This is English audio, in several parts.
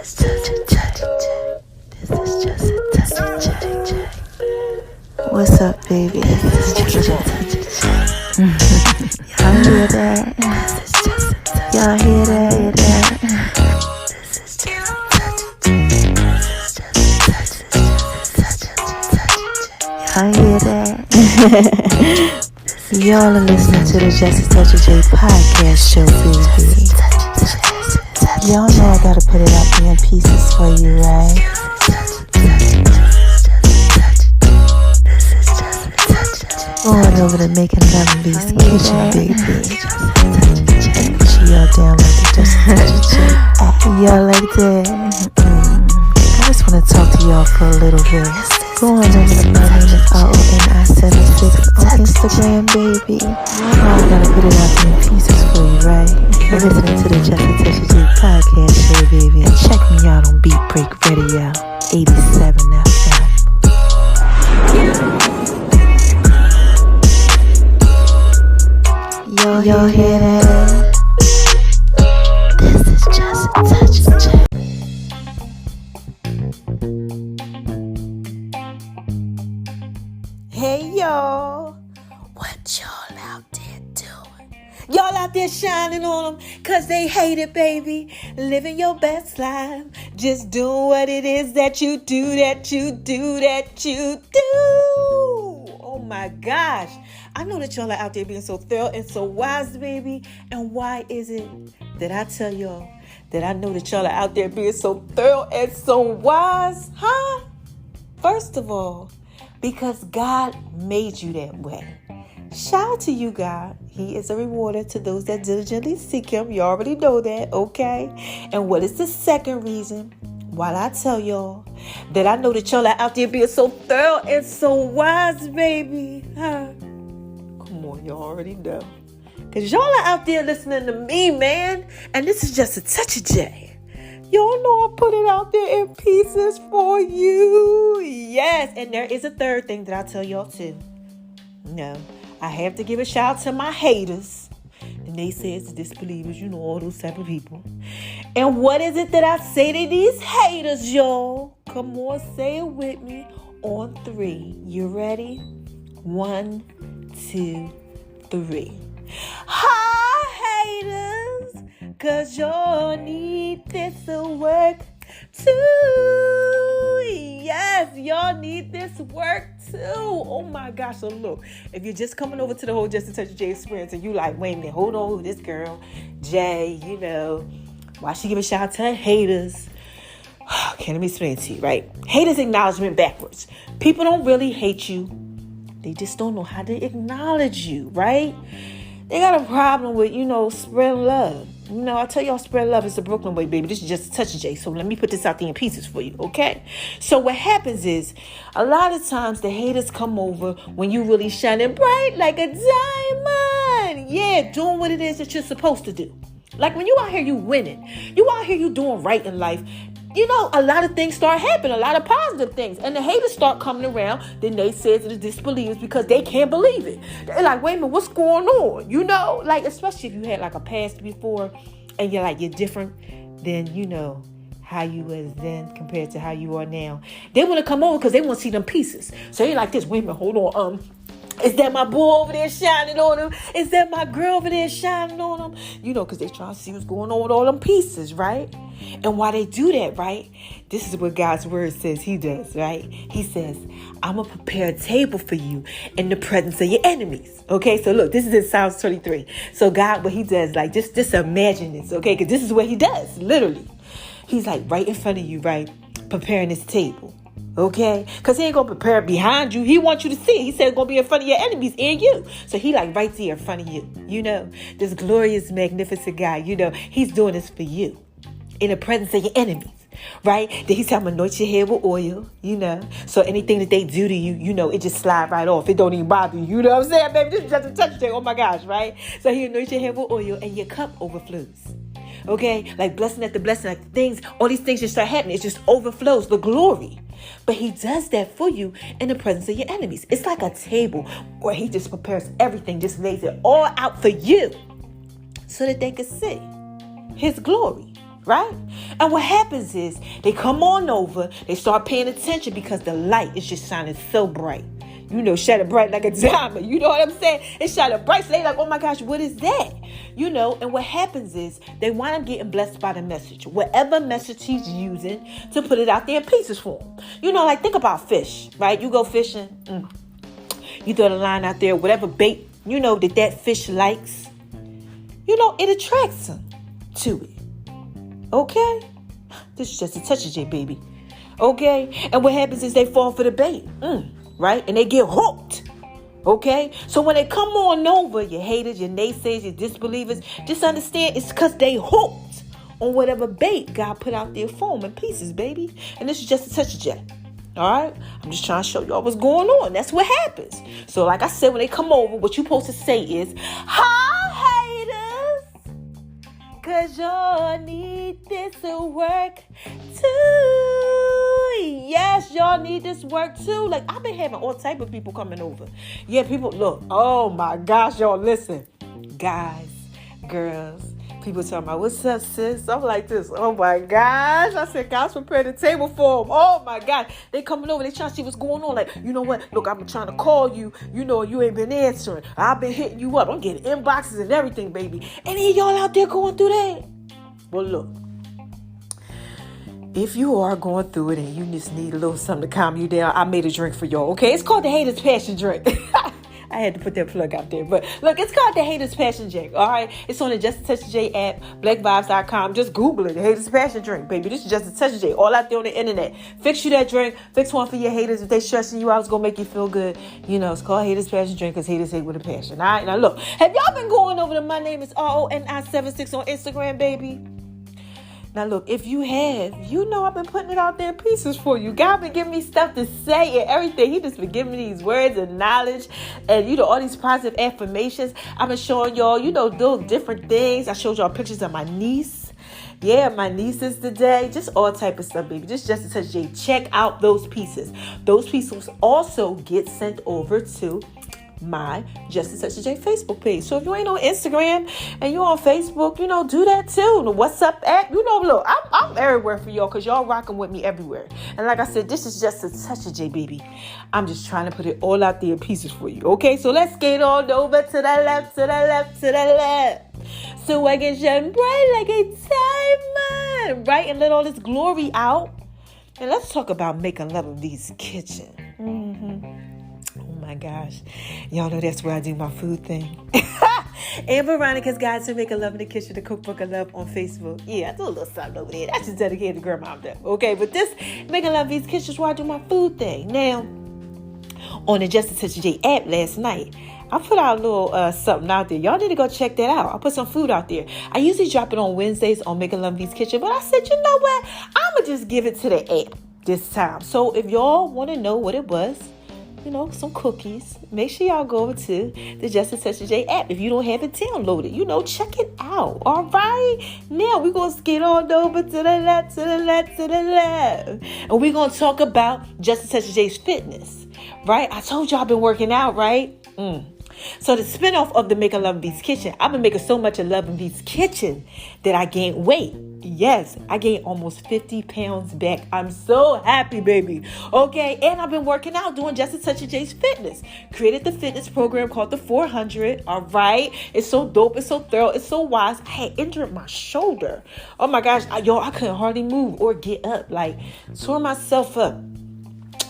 What's up, baby? Y'all hear that? Y'all hear that? Y'all hear that? Y'all are listening to the Just a Touch of J podcast show, baby. Y'all know I gotta put it out there in pieces for you, right? Going over to makingloveinvskitchen, baby. Y'all down like the Just a Touch of J. Y'all like that? I just wanna talk to y'all for a little bit. Go on over to my name is RONI76 on Instagram, baby. Y'all know I gotta put it out there in pieces for you, right? You're listening to the Just a Touch of J podcast show, baby. And check me out on Beat Break Radio 87 FM. Y'all hear that? This is Just a Touch of J. Hey y'all, what y'all out there doing? Y'all out there shining on them cause they hate it, baby. Living your best life, just doing what it is that you do. Oh my gosh, I know that y'all are out there being so thorough and so wise, baby. And why is it that I tell y'all that I know that y'all are out there being so thorough and so wise, huh? First of all, because God made you that way. Shout out to you, God. He is a rewarder to those that diligently seek him. You already know that, okay? And what is the second reason? While I tell y'all that I know that y'all are out there being so thorough and so wise, baby. Huh? Come on, you already know. Because y'all are out there listening to me, man. And this is Just a Touch of J. Y'all know I put it out there in pieces for you. Yes. And there is a third thing that I tell y'all too. No, I have to give a shout out to my haters. The naysayers, the disbelievers, you know, all those type of people. And what is it that I say to these haters, y'all? Come on, say it with me on 3. You ready? 1, 2, 3. Hi, haters. Cause y'all need this to work too. Yes, y'all need this work too. Oh my gosh. So look, if you're just coming over to the whole Just a Touch of J experience and you like, wait a minute, hold on, this girl, Jay, you know, why she give a shout out to her haters? Okay, let me explain it to you, right? Haters acknowledgement backwards. People don't really hate you. They just don't know how to acknowledge you, right? They got a problem with, spreading love. I tell y'all spread love is the Brooklyn way, baby. This is Just a Touch of J. So let me put this out there in pieces for you, okay? So what happens is, a lot of times the haters come over when you really shining bright like a diamond. Yeah, doing what it is that you're supposed to do. Like when you out here, you winning. You out here, you doing right in life. A lot of things start happening, a lot of positive things. And the haters start coming around, the naysayers and the disbelievers, because they can't believe it. They're like, wait a minute, what's going on? Especially if you had like a past before and you're different than, how you was then compared to how you are now. They want to come over because they want to see them pieces. So you're like this, wait a minute, hold on, is that my boy over there shining on him? Is that my girl over there shining on him? Because they trying to see what's going on with all them pieces, right? And why they do that, right? This is what God's word says he does, right? He says, I'm going to prepare a table for you in the presence of your enemies. Okay, so look, this is in Psalms 23. So God, what he does, like, just imagine this, okay? Because this is what he does, literally. He's like right in front of you, right? Preparing this table. Okay? Because he ain't going to prepare it behind you. He wants you to see it. He said it's going to be in front of your enemies and you. So he like right there in front of you. This glorious, magnificent guy. He's doing this for you. In the presence of your enemies. Right? Then he said, I'm going to anoint your head with oil. So anything that they do to you, it just slide right off. It don't even bother you. You know what I'm saying, baby? This is just a touch thing. Oh my gosh, right? So he anoints your head with oil and your cup overflows. Okay? Like blessing after blessing, like all these things just start happening. It just overflows the glory. But he does that for you in the presence of your enemies. It's like a table where he just prepares everything, just lays it all out for you so that they can see his glory. right? And what happens is they come on over, they start paying attention because the light is just shining so bright. Shining bright like a diamond. You know what I'm saying? It's shining bright. So they like, oh my gosh, what is that? And what happens is they wind up getting blessed by the message. Whatever message he's using to put it out there in pieces for them. Like think about fish, right? You go fishing. You throw the line out there, whatever bait, that fish likes. It attracts him to it. Okay? This is just a touch of J, baby. Okay? And what happens is they fall for the bait. Right? And they get hooked. Okay? So when they come on over, your haters, your naysayers, your disbelievers, just understand it's because they hooked on whatever bait God put out there for them in pieces, baby. And this is just a touch of J. All right? I'm just trying to show y'all what's going on. That's what happens. So like I said, when they come over, what you're supposed to say is, hi, haters. Because y'all need this to work too. Yes, y'all need this work too. Like, I've been having all type of people coming over. Yeah, people, look. Oh, my gosh, y'all, listen. Guys, girls. People talking about, what's up, sis? I'm like this. Oh, my gosh. I said, God's prepared the table for them. Oh, my God. They coming over. They trying to see what's going on. Like, you know what? Look, I've been trying to call you. You ain't been answering. I've been hitting you up. I'm getting inboxes and everything, baby. Any of y'all out there going through that? Well, look. If you are going through it and you just need a little something to calm you down, I made a drink for y'all, okay? It's called the Haters Passion Drink. I had to put that plug out there. But look, it's called the Haters Passion Drink, all right? It's on the Just a Touch of J app, blackvibes.com. Just Google it, the Haters Passion Drink, baby. This is Just a Touch of J, all out there on the internet. Fix you that drink. Fix one for your haters. If they stressing you out, it's going to make you feel good. It's called Haters Passion Drink because haters hate with a passion, all right? Now, look, have y'all been going over to My Name is RONI76 on Instagram, baby? Now, look, if you have, I've been putting it out there in pieces for you. God been giving me stuff to say and everything. He just been giving me these words and knowledge and, all these positive affirmations. I've been showing y'all, those different things. I showed y'all pictures of my niece. Yeah, my nieces today. Just all type of stuff, baby. Just a touch J. Check out those pieces. Those pieces also get sent over to my Just a Touch of J Facebook page. So if you ain't on Instagram and you're on Facebook, do that too. The WhatsApp app, look, I'm everywhere for y'all because y'all rocking with me everywhere. And like I said, this is Just a Touch of J, baby. I'm just trying to put it all out there in pieces for you. Okay, so let's get on over to the left, to the left, to the left. So I can shine bright like a diamond, right? And let all this glory out. And let's talk about making love in V's kitchen. My gosh, y'all know that's where I do my food thing. And Veronica's Guide to Making Love in the Kitchen, the cookbook of love on Facebook. Yeah, I do a little something over there. That's just dedicated to grandma. Okay, but this Making Love in V's Kitchen is where I do my food thing. Now, on the Just a Touch of J app last night, I put out a little something out there. Y'all need to go check that out. I put some food out there. I usually drop it on Wednesdays on Making Love in V's Kitchen, but I said, you know what? I'm going to just give it to the app this time. So if y'all want to know what it was, some cookies, make sure y'all go over to the Just a Touch of J app. If you don't have it downloaded, check it out. All right. Now we're going to get on over to the left, to the left, to the left. And we're going to talk about Just a Touch of J's fitness. Right? I told y'all I've been working out, right? So the spinoff of the Making Love in V's Kitchen, I've been making so much of Love in V's Kitchen that I gained weight. Yes, I gained almost 50 pounds back. I'm so happy, baby. Okay, and I've been working out, doing Just a Touch of J's Fitness. Created the fitness program called the 400. All right, it's so dope, it's so thorough, it's so wise. I had injured my shoulder. Oh my gosh, I couldn't hardly move or get up. Like, tore myself up.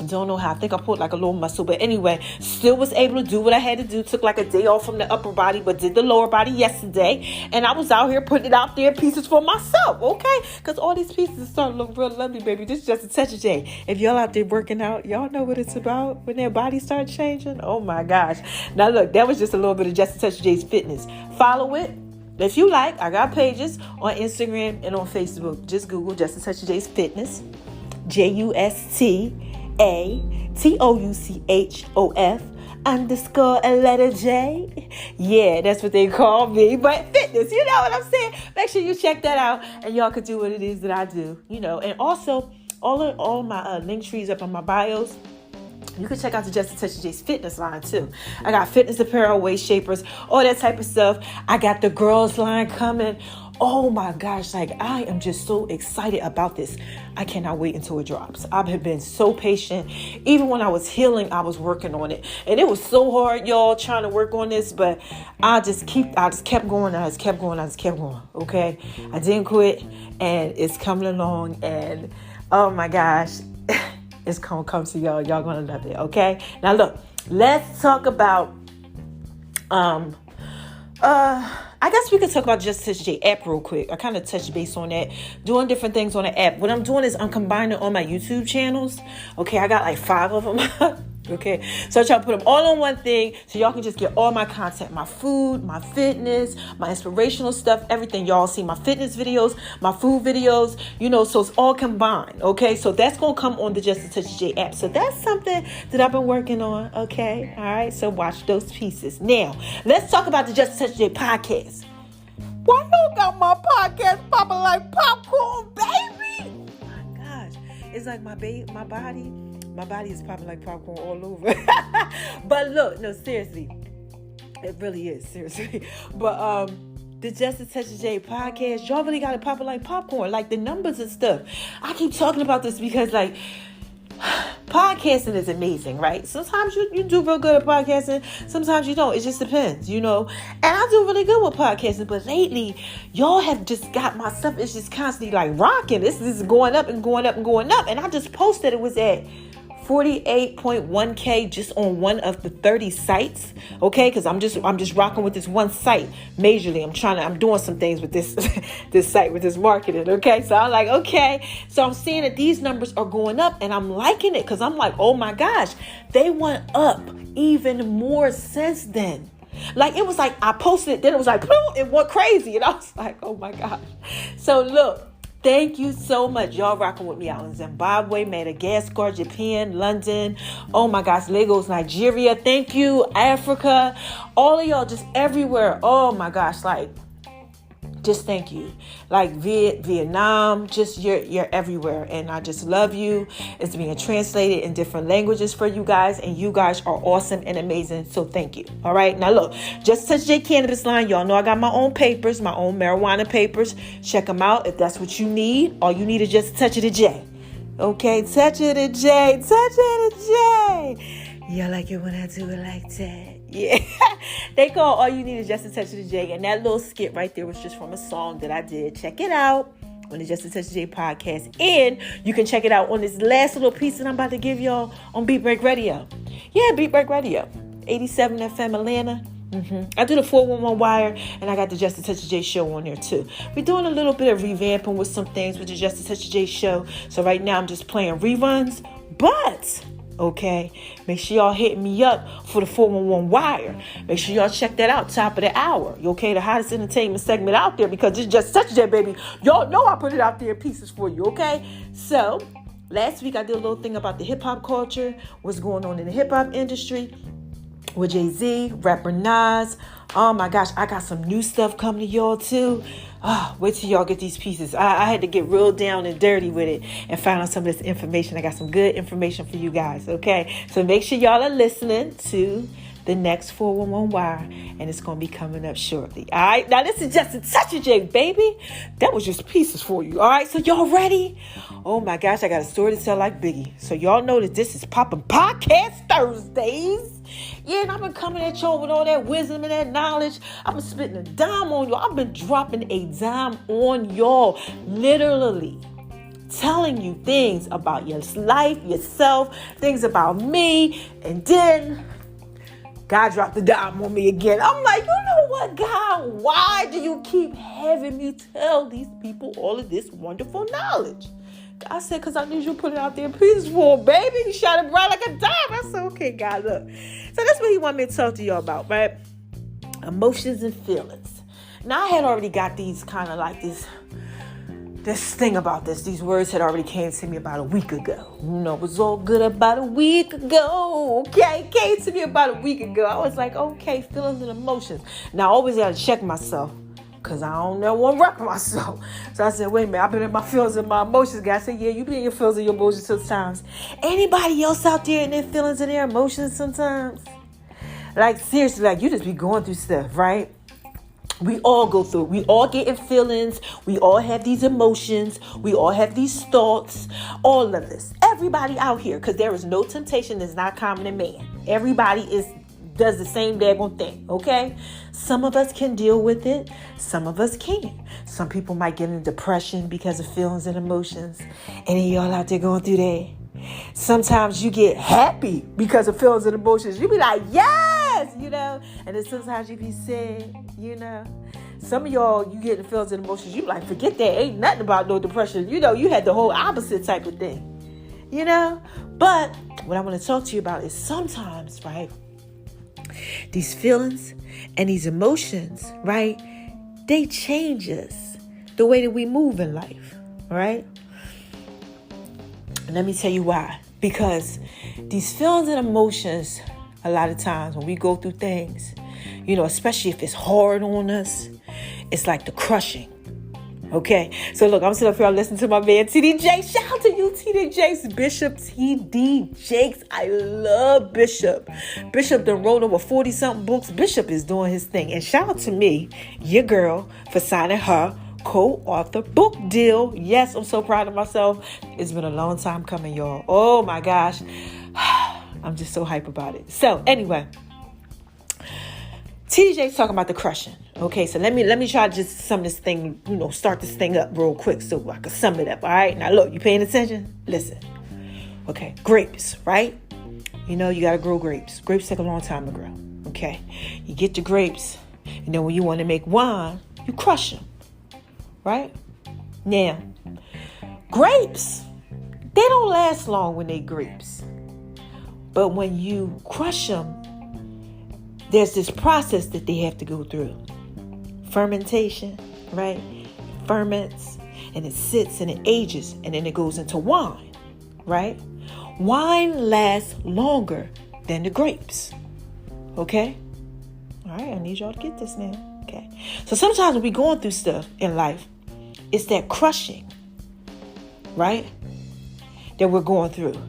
Don't know how. I think I pulled like a little muscle. But anyway, still was able to do what I had to do. Took like a day off from the upper body, but did the lower body yesterday. And I was out here putting it out there in pieces for myself, okay? Because all these pieces start to look real lovely, baby. This is Just a Touch of J. If y'all out there working out, y'all know what it's about when their body starts changing. Oh my gosh. Now look, that was just a little bit of Just a Touch of J's Fitness. Follow it. If you like, I got pages on Instagram and on Facebook. Just Google Just a Touch of J's Fitness. JUSTATOUCHOF_J. Yeah, that's what they call me. But fitness, you know what I'm saying? Make sure you check that out and y'all can do what it is that I do, And also, all my link trees up on my bios. You can check out the Just a Touch of J's fitness line too. I got fitness apparel, waist shapers, all that type of stuff. I got the girls line coming. oh my gosh, like I am just so excited about this. I cannot wait until it drops. I have been so patient. Even when I was healing, I was working on it. And it was so hard, y'all, trying to work on this, but I just kept going. Okay. I didn't quit, and it's coming along, and oh my gosh, it's gonna come to y'all. Y'all gonna love it. Okay. Now look, let's talk about I guess we could talk about Just Touch J app real quick. I kind of touched base on that, doing different things on the app. What I'm doing is I'm combining all my YouTube channels. Okay, I got like 5 of them. Okay, so I try to put them all on one thing so y'all can just get all my content, my food, my fitness, my inspirational stuff, everything. Y'all see my fitness videos, my food videos, so it's all combined. Okay, so that's going to come on the Just Touch J app. So that's something that I've been working on. Okay, all right, so watch those pieces. Now, let's talk about the Just Touch J podcast. Why you got my podcast popping like popcorn, baby? Oh my gosh, it's like my body is popping like popcorn all over. But look, no, seriously. It really is, seriously. But the Just Touch J podcast, y'all really got it popping like popcorn, like the numbers and stuff. I keep talking about this because, like, podcasting is amazing, right? Sometimes you do real good at podcasting. Sometimes you don't. It just depends, And I do really good with podcasting. But lately, y'all have just got my stuff. It's just constantly like rocking. This is going up and going up and going up. And I just posted it was at 48.1K just on one of the 30 sites. Okay, because I'm just rocking with this one site majorly. I'm doing some things with this this site with this marketing. Okay, so I'm like, okay, so I'm seeing that these numbers are going up, and I'm liking it because I'm like, oh my gosh, they went up even more since then. Like, it was like I posted it, then it was like, boom, it went crazy, and I was like, oh my gosh. So look. Thank you so much. Y'all rocking with me out in Zimbabwe, Madagascar, Japan, London. Oh my gosh, Lagos, Nigeria. Thank you, Africa. All of y'all just everywhere. Oh my gosh, like, just thank you. Like Vietnam, just you're everywhere. And I just love you. It's being translated in different languages for you guys. And you guys are awesome and amazing. So thank you. All right. Now look, Just Touch J Cannabis line. Y'all know I got my own papers, my own marijuana papers. Check them out if that's what you need. All you need is just a touch of the J. Okay. Touch of the J. Touch of the J. Y'all like it when I do it like that? Yeah. They call All You Need Is Just a Touch of the J. And that little skit right there was just from a song that I did. Check it out on the Just a Touch of the J podcast. And you can check it out on this last little piece that I'm about to give y'all on Beat Break Radio. Yeah, Beat Break Radio. 87 FM Atlanta. I do the 411 wire, and I got the Just a Touch of J show on there too. We're doing a little bit of revamping with some things with the Just a Touch of J show. So right now I'm just playing reruns, but okay, make sure y'all hit me up for the 411 wire. Make sure y'all check that out, top of the hour. Okay, the hottest entertainment segment out there, because it's Just Touch J, baby. Y'all know I put it out there in pieces for you. Okay, so last week I did a little thing about the hip hop culture, what's going on in the hip hop industry with Jay-Z, rapper Nas. Oh my gosh, I got some new stuff coming to y'all too. Wait till y'all get these pieces. I had to get real down and dirty with it and find out some of this information. I got some good information for you guys, okay? So make sure y'all are listening to the next 411 wire, and it's going to be coming up shortly. All right? Now, this is Just a Touch of J, baby. That was just pieces for you. All right? So y'all ready? Oh my gosh, I got a story to tell like Biggie. So y'all know that this is Poppin' Podcast Thursdays. Yeah, and I've been coming at y'all with all that wisdom and that knowledge. I've been spitting a dime on y'all. I've been dropping a dime on y'all. Literally telling you things about your life, yourself, things about me. And then God dropped the dime on me again. I'm like, you know what, God? Why do you keep having me tell these people all of this wonderful knowledge? I said, because I need you to put it out there in pieces for him, baby. You shot it right like a dime. I said, okay, God, look. So that's what he wanted me to talk to y'all about, right? Emotions and feelings. Now, I had already got these kind of like this thing about this. These words had already came to me about a week ago. It was all good about a week ago. Okay, it came to me about a week ago. I was like, okay, feelings and emotions. Now, I always got to check myself, because I don't know one record myself. So I said, wait a minute, I've been in my feelings and my emotions. God said, yeah, you been in your feelings and your emotions sometimes. Anybody else out there in their feelings and their emotions sometimes? Like, seriously, like, you just be going through stuff, right? We all go through. We all get in feelings. We all have these emotions. We all have these thoughts. All of this. Everybody out here, because there is no temptation that's not common to man. Everybody does the same daggone thing, okay? Some of us can deal with it. Some of us can't. Some people might get in depression because of feelings and emotions. Any of y'all out there going through that? Sometimes you get happy because of feelings and emotions. You be like, yes, and then sometimes you be sad, Some of y'all, you get the feelings and emotions. You be like, forget that. Ain't nothing about no depression. You had the whole opposite type of thing, But what I want to talk to you about is sometimes, right, these feelings and these emotions, right, they change us, the way that we move in life, right? And let me tell you why. Because these feelings and emotions, a lot of times when we go through things, especially if it's hard on us, it's like the crushing. Okay, so look, I'm sitting up here listening to my man TD Jakes. Shout out to you, TD Jakes, Bishop TD Jakes. I love Bishop. Bishop done wrote over 40-something books. Bishop is doing his thing. And shout out to me, your girl, for signing her co-author book deal. Yes, I'm so proud of myself. It's been a long time coming, y'all. Oh my gosh. I'm just so hype about it. So anyway, TJ's talking about the crushing. Okay, so let me try to just sum this thing, start this thing up real quick so I can sum it up. All right, now look, you paying attention? Listen. Okay, grapes, right? You got to grow grapes. Grapes take a long time to grow. Okay, you get the grapes, when you want to make wine, you crush them. Right? Now, grapes, they don't last long when they grapes. But when you crush them, there's this process that they have to go through. Fermentation, right? Ferments, and it sits and it ages, and then it goes into wine, right? Wine lasts longer than the grapes. Okay? All right, I need y'all to get this now. Okay. So sometimes when we're going through stuff in life, it's that crushing, right, that we're going through.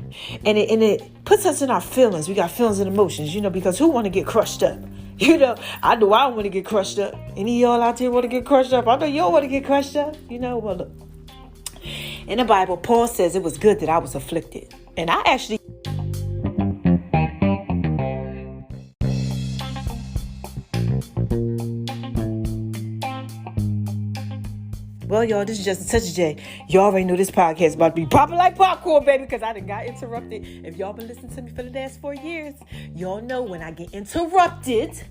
And it puts us in our feelings. We got feelings and emotions, because who want to get crushed up? I know I don't want to get crushed up. Any of y'all out there want to get crushed up? I know y'all want to get crushed up. Well, look. In the Bible, Paul says it was good that I was afflicted. And I actually... Well, y'all, this is just a touch of J. Y'all already know this podcast is about to be popping like popcorn, baby, because I done got interrupted. If y'all been listening to me for the last 4 years, y'all know when I get interrupted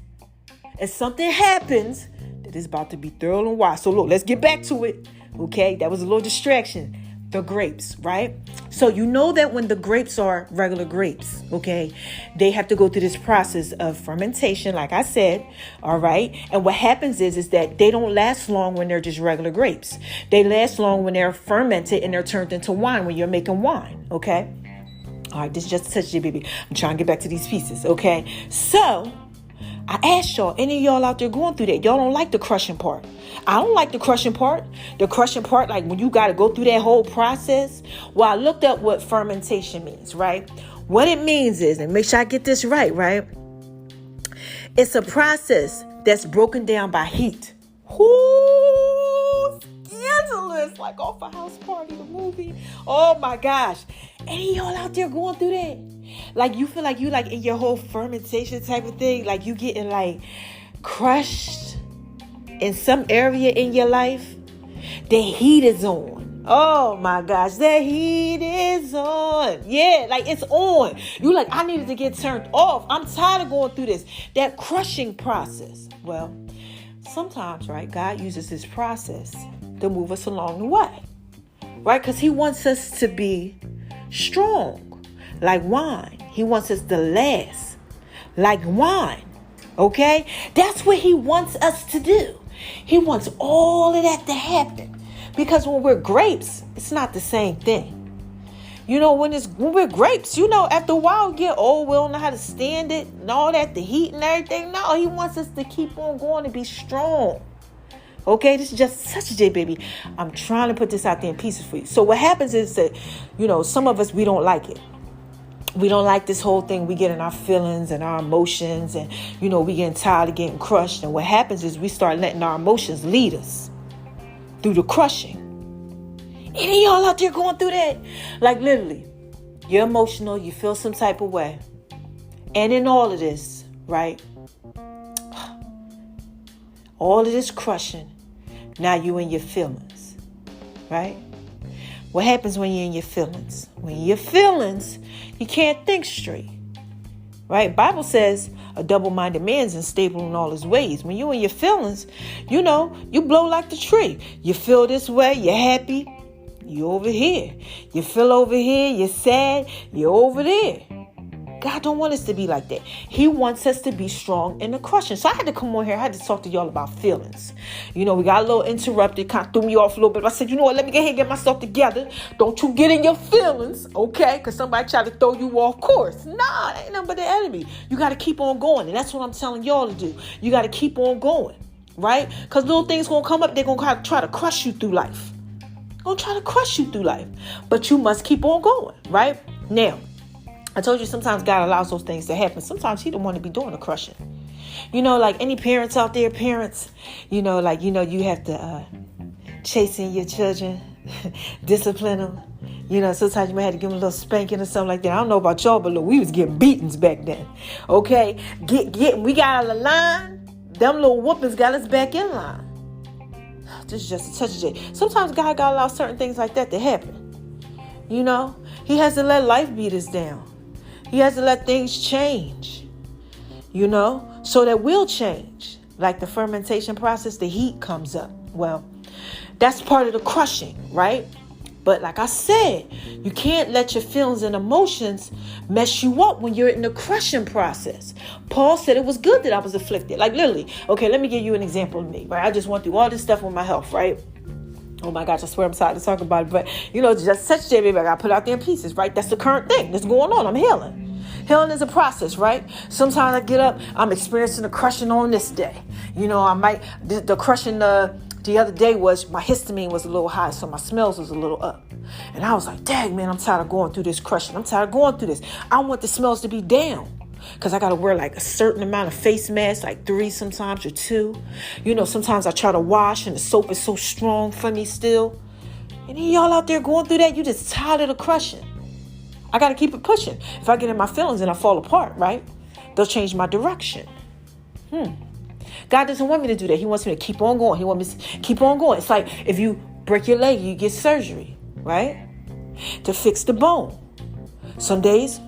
and something happens, that it's about to be thorough and wide. So, look, let's get back to it, okay? That was a little distraction. The grapes, right? So you know that when the grapes are regular grapes, okay, they have to go through this process of fermentation, like I said, all right? And what happens is that they don't last long when they're just regular grapes. They last long when they're fermented and they're turned into wine, when you're making wine, okay? All right, this is just a touch of it, baby. I'm trying to get back to these pieces, okay? So I asked y'all, any of y'all out there going through that, y'all don't like the crushing part. I don't like the crushing part. The crushing part, like when you got to go through that whole process. Well, I looked up what fermentation means, right? What it means is, and make sure I get this right? It's a process that's broken down by heat. Ooh, scandalous, like off a House Party, the movie. Oh my gosh. Any of y'all out there going through that? Like you feel like you like in your whole fermentation type of thing, like you getting like crushed in some area in your life. The heat is on. Oh my gosh, the heat is on. Yeah, like it's on. You like, I needed to get turned off. I'm tired of going through this. That crushing process. Well, sometimes, right, God uses this process to move us along the way. Right? Because he wants us to be strong, like wine. He wants us to last, like wine. Okay? That's what he wants us to do. He wants all of that to happen. Because when we're grapes, it's not the same thing. When we're grapes, after a while we get old, we don't know how to stand it and all that, the heat and everything. No, he wants us to keep on going and be strong. Okay, this is just such a J, baby. I'm trying to put this out there in pieces for you. So what happens is that, some of us, we don't like it. we don't like this whole thing. We get in our feelings and our emotions, and, we getting tired of getting crushed. And what happens is we start letting our emotions lead us through the crushing. Any of y'all out there going through that? Like, literally, you're emotional, you feel some type of way. And in all of this, right? All of this crushing, now you in your feelings, right? What happens when you're in your feelings? When you're feelings, you can't think straight, right? Bible says a double-minded man's unstable in all his ways. When you're in your feelings, you blow like the tree. You feel this way, you're happy, you're over here. You feel over here, you're sad, you're over there. God don't want us to be like that. He wants us to be strong in the crushing. So I had to come on here. I had to talk to y'all about feelings. We got a little interrupted, kind of threw me off a little bit. I said, you know what? Let me get here and get myself together. Don't you get in your feelings, okay? Because somebody tried to throw you off course. Nah, that ain't nothing but the enemy. You got to keep on going. And that's what I'm telling y'all to do. You got to keep on going, right? Because little things going to come up. They're going to try to crush you through life. Going to try to crush you through life. But you must keep on going, right? Now, I told you sometimes God allows those things to happen. Sometimes he don't want to be doing the crushing. Like any parents out there, you have to chasing your children, discipline them. Sometimes you might have to give them a little spanking or something like that. I don't know about y'all, but look, we was getting beatings back then. Okay, we got out of the line. Them little whoopings got us back in line. This is just a touch of it. Sometimes God got to allow certain things like that to happen. He has to let life beat us down. He has to let things change, so that we'll change. Like the fermentation process, the heat comes up. Well, that's part of the crushing, right? But like I said, you can't let your feelings and emotions mess you up when you're in the crushing process. Paul said it was good that I was afflicted. Like literally. Okay, let me give you an example of me, right? I just went through all this stuff with my health, right? Oh my gosh, I swear I'm sorry to talk about it. But, just such a baby, I got to put out there in pieces, right? That's the current thing that's going on. I'm healing. Healing is a process, right? Sometimes I get up, I'm experiencing the crushing on this day. The crushing the other day was my histamine was a little high, so my smells was a little up. And I was like, dang, man, I'm tired of going through this crushing. I'm tired of going through this. I want the smells to be down. Because I got to wear like a certain amount of face masks, like 3 sometimes or 2. Sometimes I try to wash and the soap is so strong for me still. And then y'all out there going through that, you just tired of the crushing. I got to keep it pushing. If I get in my feelings and I fall apart, right? They'll change my direction. God doesn't want me to do that. He wants me to keep on going. He wants me to keep on going. It's like if you break your leg, you get surgery, right? To fix the bone. Some days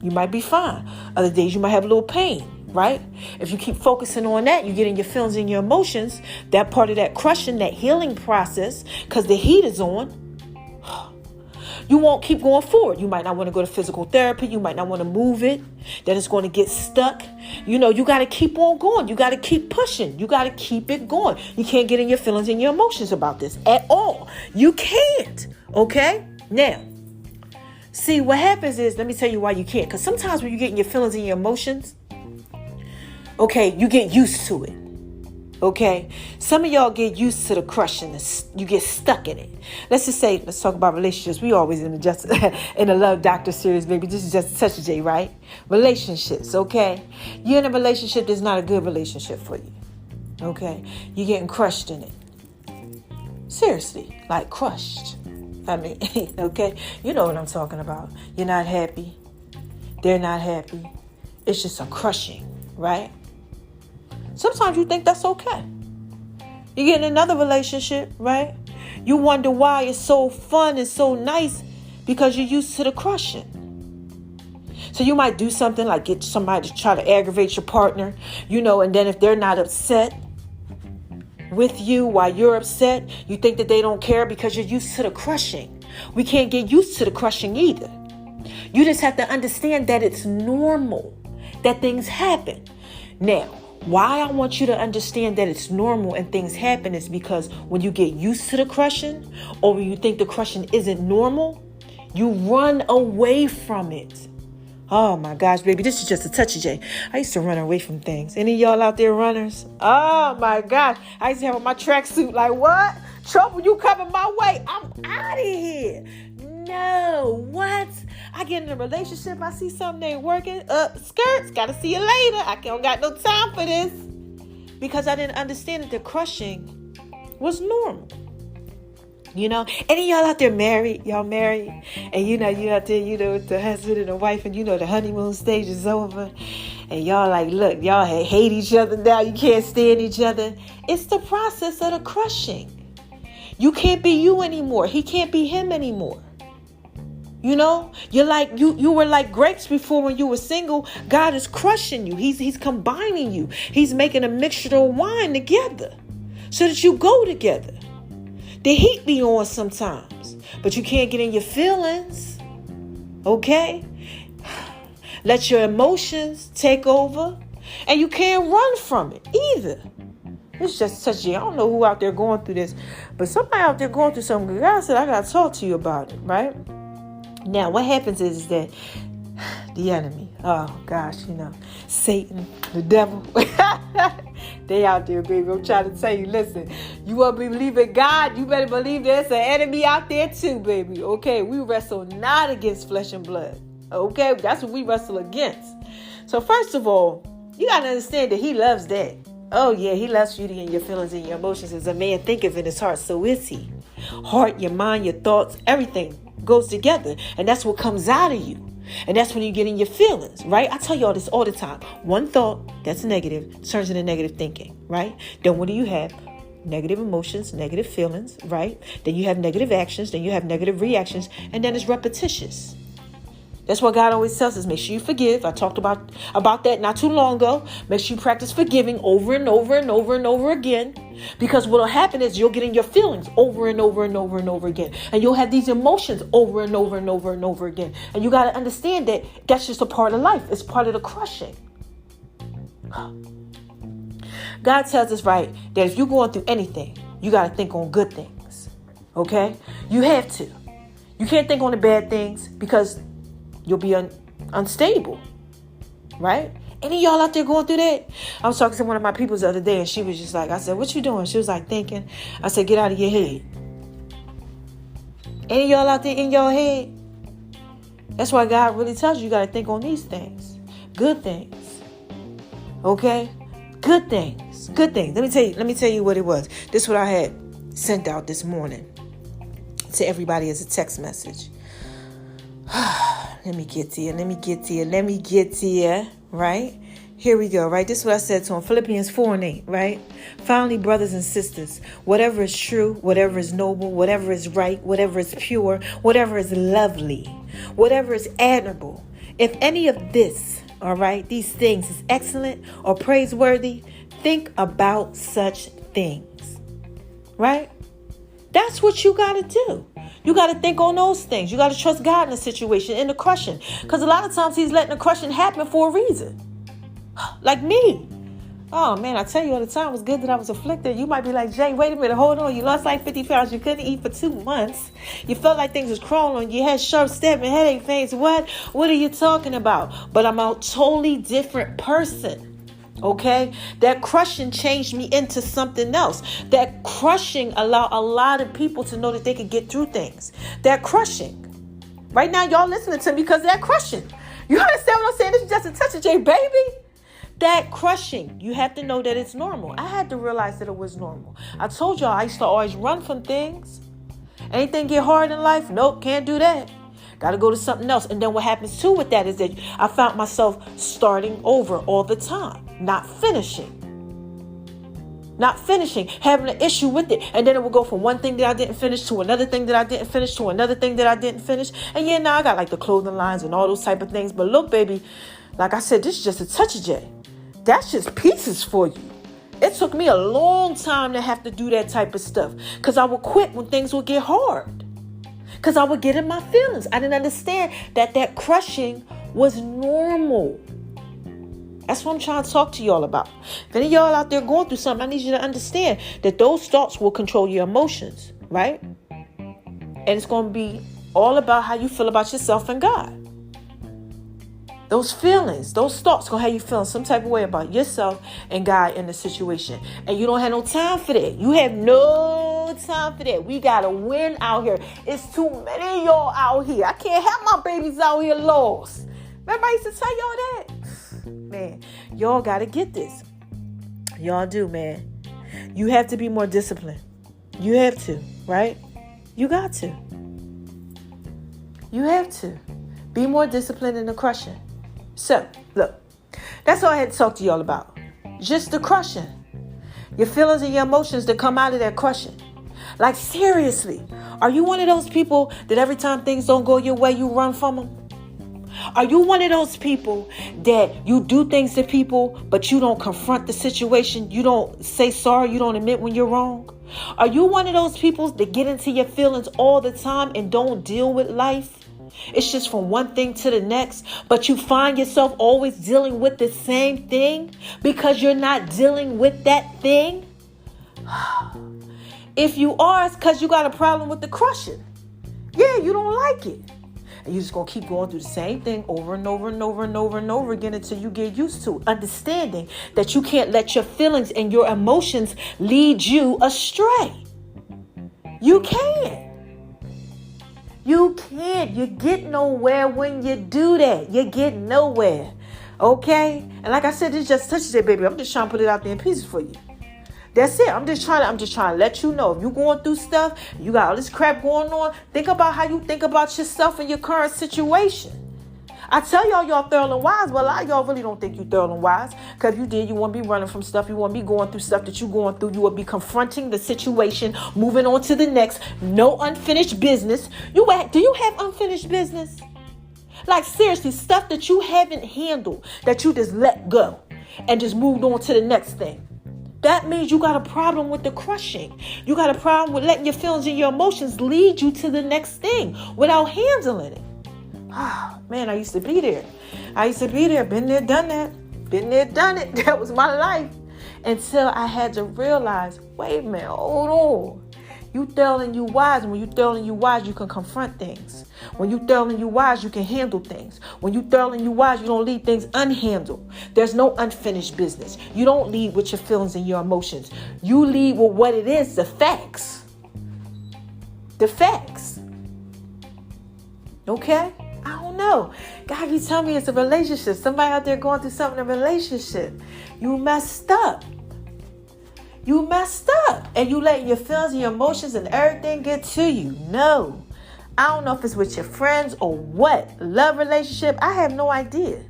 you might be fine. Other days you might have a little pain, right? If you keep focusing on that, you get in your feelings and your emotions, that part of that crushing, that healing process, because the heat is on, you won't keep going forward. You might not want to go to physical therapy. You might not want to move it. Then it's going to get stuck. You got to keep on going. You got to keep pushing. You got to keep it going. You can't get in your feelings and your emotions about this at all. You can't. Okay? Now, see, what happens is, let me tell you why you can't. Because sometimes when you get in your feelings and your emotions, okay, you get used to it. Okay, some of y'all get used to the crushing. You get stuck in it. Let's talk about relationships. We always in the Love Doctor series, baby. This is just a touch of J, right? Relationships, okay? You're in a relationship that's not a good relationship for you. Okay, you're getting crushed in it. Seriously, like crushed. Okay, you know what I'm talking about. You're not happy. They're not happy. It's just a crushing, right? Sometimes you think that's okay. You get in another relationship, right? You wonder why it's so fun and so nice because you're used to the crushing. So you might do something like get somebody to try to aggravate your partner, and then if they're not upset with you while you're upset, you think that they don't care because you're used to the crushing. We can't get used to the crushing either. You just have to understand that it's normal, that things happen. Now, why I want you to understand that it's normal and things happen is because when you get used to the crushing or when you think the crushing isn't normal, you run away from it. Oh my gosh, baby, this is just a touch of J. I used to run away from things. Any of y'all out there runners? Oh my gosh. I used to have on my tracksuit like, what? Trouble, you coming my way? I'm out of here. No, what? I get in a relationship, I see something ain't working. Skirts, gotta see you later. I don't got no time for this. Because I didn't understand that the crushing was normal. You know, any of y'all out there married, and you out there, with the husband and the wife, and the honeymoon stage is over, and y'all like, look, y'all hate each other now, you can't stand each other. It's the process of the crushing. You can't be you anymore. He can't be him anymore. You're like, you were like grapes before when you were single. God is crushing you. He's combining you. He's making a mixture of wine together so that you go together. The heat be on sometimes, but you can't get in your feelings. Okay? Let your emotions take over, and you can't run from it either. It's just such I don't know who out there going through this, but somebody out there going through something. God said, I got to talk to you about it, right? Now, what happens is that the enemy, oh gosh, Satan, the devil, they out there, baby. I'm trying to tell you, listen, you want to believe in God, you better believe there's an enemy out there too, baby. Okay, we wrestle not against flesh and blood. Okay, that's what we wrestle against. So first of all, you got to understand that he loves that. Oh yeah, he loves you and your feelings and your emotions. As a man thinketh in his heart, so is he. Heart, your mind, your thoughts, everything goes together, and that's what comes out of you. And that's when you get in your feelings, right? I tell y'all this all the time. One thought that's negative turns into negative thinking, right? Then what do you have? Negative emotions, negative feelings, right? Then you have negative actions, then you have negative reactions, and then it's repetitious. That's what God always tells us. Make sure you forgive. I talked about that not too long ago. Make sure you practice forgiving over and over and over and over again. Because what will happen is you'll get in your feelings over and over and over and over again. And you'll have these emotions over and over and over and over again. And you got to understand that that's just a part of life. It's part of the crushing. God tells us, right, that if you're going through anything, you got to think on good things. Okay? You have to. You can't think on the bad things because you'll be unstable, right? Any of y'all out there going through that? I was talking to one of my peoples the other day, and she was just like, I said, what you doing? She was like, thinking. I said, get out of your head. Any of y'all out there in your head? That's why God really tells you got to think on these things. Good things. Okay? Good things. Good things. Let me tell you what it was. This is what I had sent out this morning to everybody as a text message. Let me get to you. Right? Here we go. Right? This is what I said to him. Philippians 4:8. Right? Finally, brothers and sisters, whatever is true, whatever is noble, whatever is right, whatever is pure, whatever is lovely, whatever is admirable, if any of this, all right, these things is excellent or praiseworthy, think about such things. Right? That's what you got to do. You got to think on those things. You got to trust God in the situation, in the crushing. Because a lot of times he's letting the crushing happen for a reason. Like me. Oh, man, I tell you all the time, it was good that I was afflicted. You might be like, Jay, wait a minute, hold on. You lost like 50 pounds. You couldn't eat for 2 months. You felt like things was crawling on you. You had sharp stabbing headache pains. What are you talking about? But I'm a totally different person. Okay, that crushing changed me into something else. That crushing allowed a lot of people to know that they could get through things. That crushing. Right now, y'all listening to me because of that crushing. You understand what I'm saying? This is just a touch of J, baby. That crushing, you have to know that it's normal. I had to realize that it was normal. I told y'all I used to always run from things. Anything get hard in life? Nope, can't do that. Got to go to something else. And then what happens too with that is that I found myself starting over all the time. Not finishing, having an issue with it. And then it will go from one thing that I didn't finish to another thing that I didn't finish to another thing that I didn't finish. And yeah, now I got like the clothing lines and all those type of things. But look, baby, like I said, this is just a touch of J. That's just pieces for you. It took me a long time to have to do that type of stuff because I would quit when things would get hard. Because I would get in my feelings. I didn't understand that crushing was normal. That's what I'm trying to talk to y'all about. If any of y'all out there going through something, I need you to understand that those thoughts will control your emotions, right? And it's going to be all about how you feel about yourself and God. Those feelings, those thoughts gonna have you feeling some type of way about yourself and God in the situation. And you don't have no time for that. You have no time for that. We gotta win out here. It's too many of y'all out here. I can't have my babies out here lost. Remember I used to tell y'all that? Man, y'all gotta get this. Y'all do, man. You have to be more disciplined. You have to, right? You got to. You have to. Be more disciplined in the crushing. So, look, that's all I had to talk to y'all about. Just the crushing. Your feelings and your emotions that come out of that crushing. Like, seriously, are you one of those people that every time things don't go your way, you run from them? Are you one of those people that you do things to people, but you don't confront the situation? You don't say sorry. You don't admit when you're wrong? Are you one of those people that get into your feelings all the time and don't deal with life? It's just from one thing to the next, but you find yourself always dealing with the same thing because you're not dealing with that thing. If you are, it's because you got a problem with the crushing. Yeah, you don't like it. And you're just going to keep going through the same thing over and over and over and over and over again until you get used to it. Understanding that you can't let your feelings and your emotions lead you astray. You can't. You can't. You get nowhere when you do that. You get nowhere. Okay? And like I said, this just touches it, baby. I'm just trying to put it out there in pieces for you. That's it. I'm just trying to let you know. If you're going through stuff, you got all this crap going on, think about how you think about yourself and your current situation. I tell y'all thorough and wise, but a lot of y'all really don't think you thorough and wise. Because if you did, you won't be running from stuff. You won't be going through stuff that you're going through. You will be confronting the situation, moving on to the next. No unfinished business. Do you have unfinished business? Like, seriously, stuff that you haven't handled, that you just let go and just moved on to the next thing. That means you got a problem with the crushing. You got a problem with letting your feelings and your emotions lead you to the next thing without handling it. Ah, man, I used to be there. Been there, done that. Been there, done it. That was my life. Until I had to realize, wait a minute, hold on. You thorough and you wise. And when you thorough and you wise, you can confront things. When you thorough and you wise, you can handle things. When you thorough and you wise, you don't leave things unhandled. There's no unfinished business. You don't lead with your feelings and your emotions. You lead with what it is, the facts. The facts. Okay? I don't know. God, you tell me it's a relationship. Somebody out there going through something in a relationship. You messed up. And you let your feelings and your emotions and everything get to you. No. I don't know if it's with your friends or what. Love relationship. I have no idea.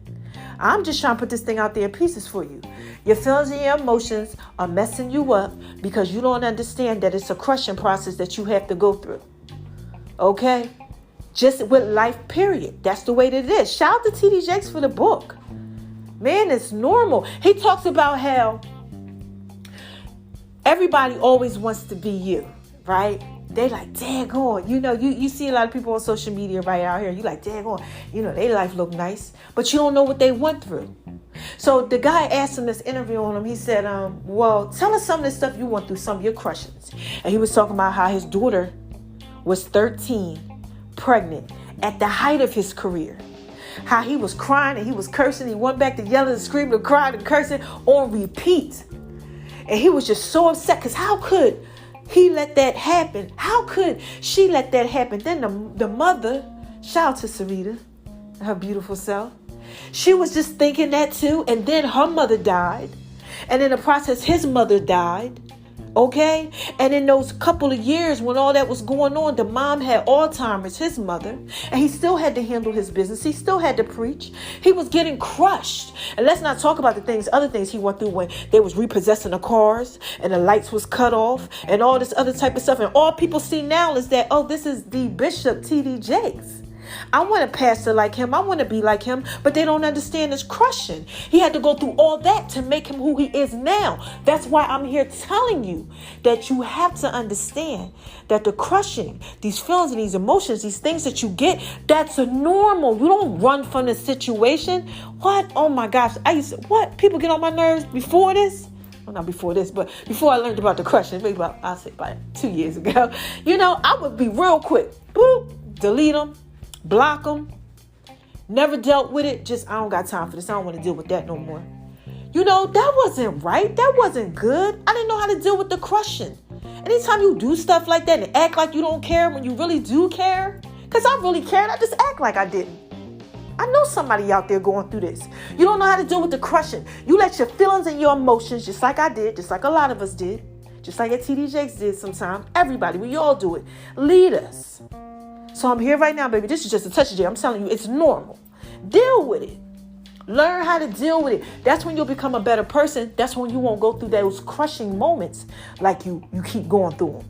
I'm just trying to put this thing out there in pieces for you. Your feelings and your emotions are messing you up because you don't understand that it's a crushing process that you have to go through. Okay? Just with life, period. That's the way that it is. Shout out to T.D. Jakes for the book. Man, it's normal. He talks about how everybody always wants to be you, right? They like, daggone. You see a lot of people on social media right out here. You like, daggone. Their life look nice. But you don't know what they went through. So the guy asked him this interview on him. He said, well, tell us some of the stuff you went through, some of your crushings. And he was talking about how his daughter was 13, pregnant, at the height of his career. How he was crying and he was cursing. He went back to yelling and screaming and crying and cursing on repeat. And he was just so upset because how could he let that happen? How could she let that happen? Then the mother, shout out to Sarita, her beautiful self. She was just thinking that too. And then her mother died. And in the process, his mother died. Okay? And in those couple of years when all that was going on, the mom had Alzheimer's, his mother, and he still had to handle his business. He still had to preach. He was getting crushed. And let's not talk about the other things he went through when they was repossessing the cars and the lights was cut off and all this other type of stuff. And all people see now is that, oh, this is the Bishop T.D. Jakes. I want a pastor like him. I want to be like him, but they don't understand his crushing. He had to go through all that to make him who he is now. That's why I'm here telling you that you have to understand that the crushing, these feelings and these emotions, these things that you get, that's a normal. You don't run from the situation. What? Oh my gosh. What? People get on my nerves before this? Well, not before this, but before I learned about the crushing, maybe about 2 years ago, I would be real quick. Boop, delete them. Block them. Never dealt with it. Just, I don't got time for this. I don't want to deal with that no more. That wasn't right. That wasn't good. I didn't know how to deal with the crushing. Anytime you do stuff like that and act like you don't care when you really do care, because I really cared, I just act like I didn't. I know somebody out there going through this. You don't know how to deal with the crushing. You let your feelings and your emotions, just like I did, just like a lot of us did, just like TD Jakes did sometimes. Everybody, we all do it. Lead us. So I'm here right now, baby. This is just a touch of J. I'm telling you, it's normal. Deal with it. Learn how to deal with it. That's when you'll become a better person. That's when you won't go through those crushing moments like you keep going through them.